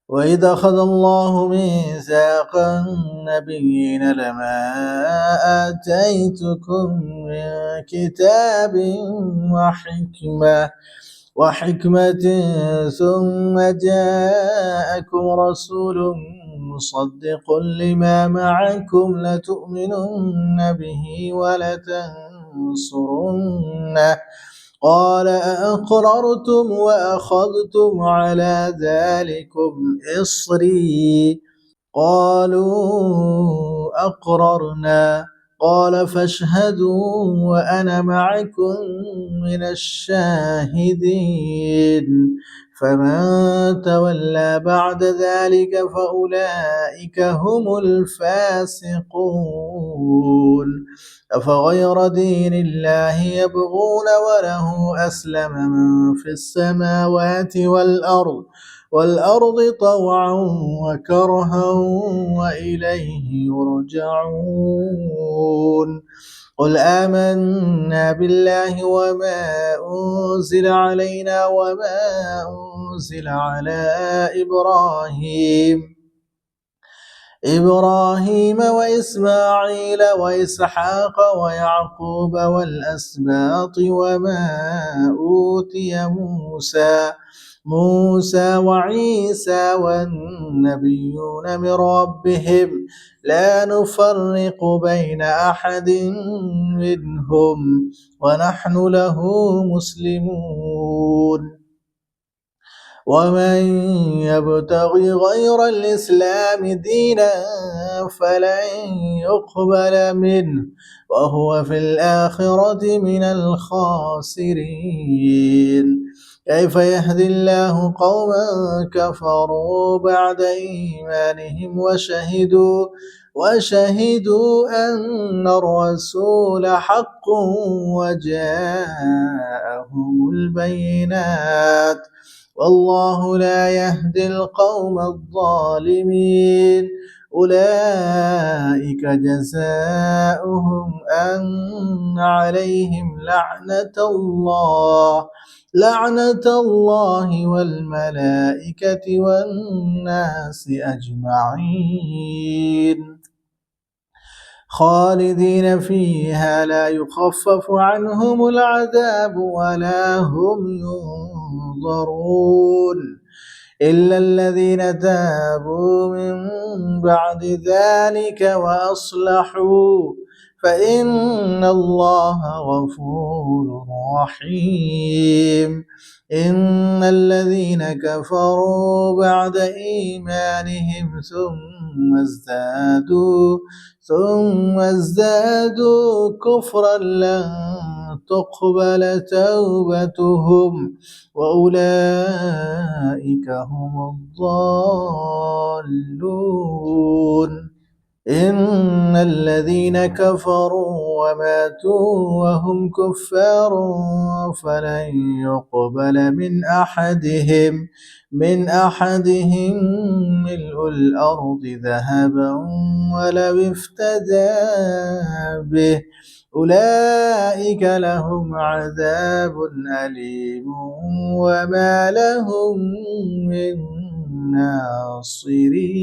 وإذ أخذ الله ميثاق النبيين لما آتيتكم من كتاب وحكمة ثم جاءكم رسول مصدق لما معكم لتؤمنن به ولتنصرنه قال أأقررتم وأخذتم على ذلكم إصري قالوا أقررنا قال فاشهدوا وأنا معكم من الشاهدين فمن تولى بعد ذلك فأولئك هم الفاسقون أفغير دين الله يبغون وله أسلم من في السماوات والأرض طوعا وكرها وإليه يرجعون قل آمنا بالله وما أنزل علينا وما أنزل على إبراهيم وإسماعيل وإسحاق ويعقوب والأسباط وما أوتي موسى وعيسى والنبيون من ربهم لا نفرق بين أحد منهم ونحن له مسلمون ومن يبتغي غير الإسلام دينا فلن يقبل منه وهو في الآخرة من الخاسرين كيف يهدي الله قوما كفروا بعد إيمانهم وشهدوا أن الرسول حق وجاءهم البينات والله لا يهدي القوم الظالمين أولئك جزاؤهم أن عليهم لعنة الله والملائكة والناس أجمعين خالدين فيها لا يخفف عنهم العذاب ولا هم ينظرون إلا الذين تابوا من بعد ذلك وأصلحوا فإن الله غفور رحيم إن الذين كفروا بعد إيمانهم ثم ازدادوا كفرا لن تقبل توبتهم وأولئك هم الضالون إن الذين كفروا وماتوا وهم كفار فلن يقبل من أحدهم ملء الأرض ذهبا ولو افتدى به أولئك لهم عذاب أليم وما لهم من ناصرين.